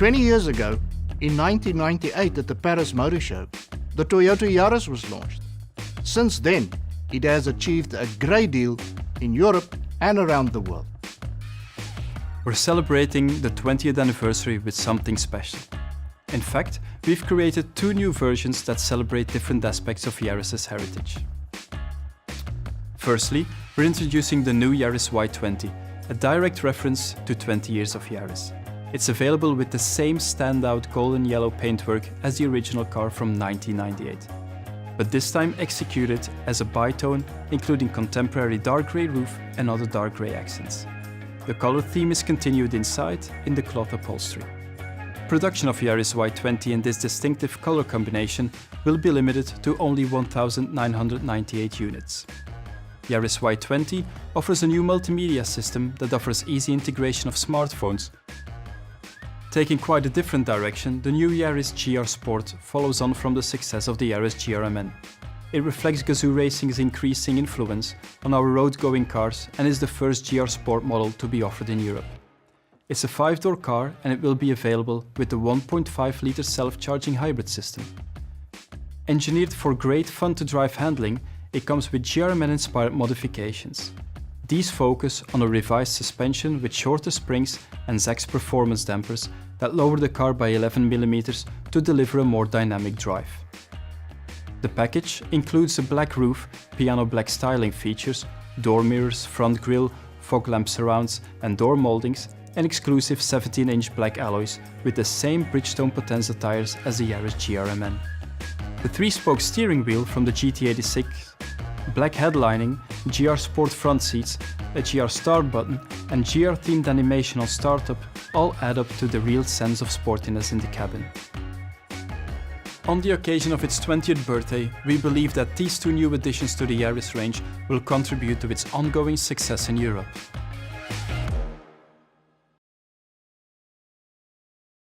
20 years ago, in 1998 at the Paris Motor Show, the Toyota Yaris was launched. Since then, it has achieved a great deal in Europe and around the world. We're celebrating the 20th anniversary with something special. In fact, we've created two new versions that celebrate different aspects of Yaris's heritage. Firstly, we're introducing the new Yaris Y20, a direct reference to 20 years of Yaris. It's available with the same standout golden yellow paintwork as the original car from 1998, but this time executed as a bitone, including contemporary dark grey roof and other dark grey accents. The color theme is continued inside in the cloth upholstery. Production of Yaris Y20 in this distinctive color combination will be limited to only 1,998 units. Yaris Y20 offers a new multimedia system that offers easy integration of smartphones. Taking quite a different direction, the new Yaris GR Sport follows on from the success of the Yaris GRMN. It reflects GAZOO Racing's increasing influence on our road-going cars and is the first GR Sport model to be offered in Europe. It's a 5-door car and it will be available with the 1.5-litre self-charging hybrid system. Engineered for great fun-to-drive handling, it comes with GRMN-inspired modifications. These focus on a revised suspension with shorter springs and ZAX performance dampers that lower the car by 11 mm to deliver a more dynamic drive. The package includes a black roof, piano black styling features, door mirrors, front grille, fog lamp surrounds and door moldings, and exclusive 17-inch black alloys with the same Bridgestone Potenza tires as the Yaris GRMN. The 3-spoke steering wheel from the GT86, black headlining, GR Sport front seats, a GR start button and GR themed animation on startup all add up to the real sense of sportiness in the cabin. On the occasion of its 20th birthday, we believe that these two new additions to the Yaris range will contribute to its ongoing success in Europe.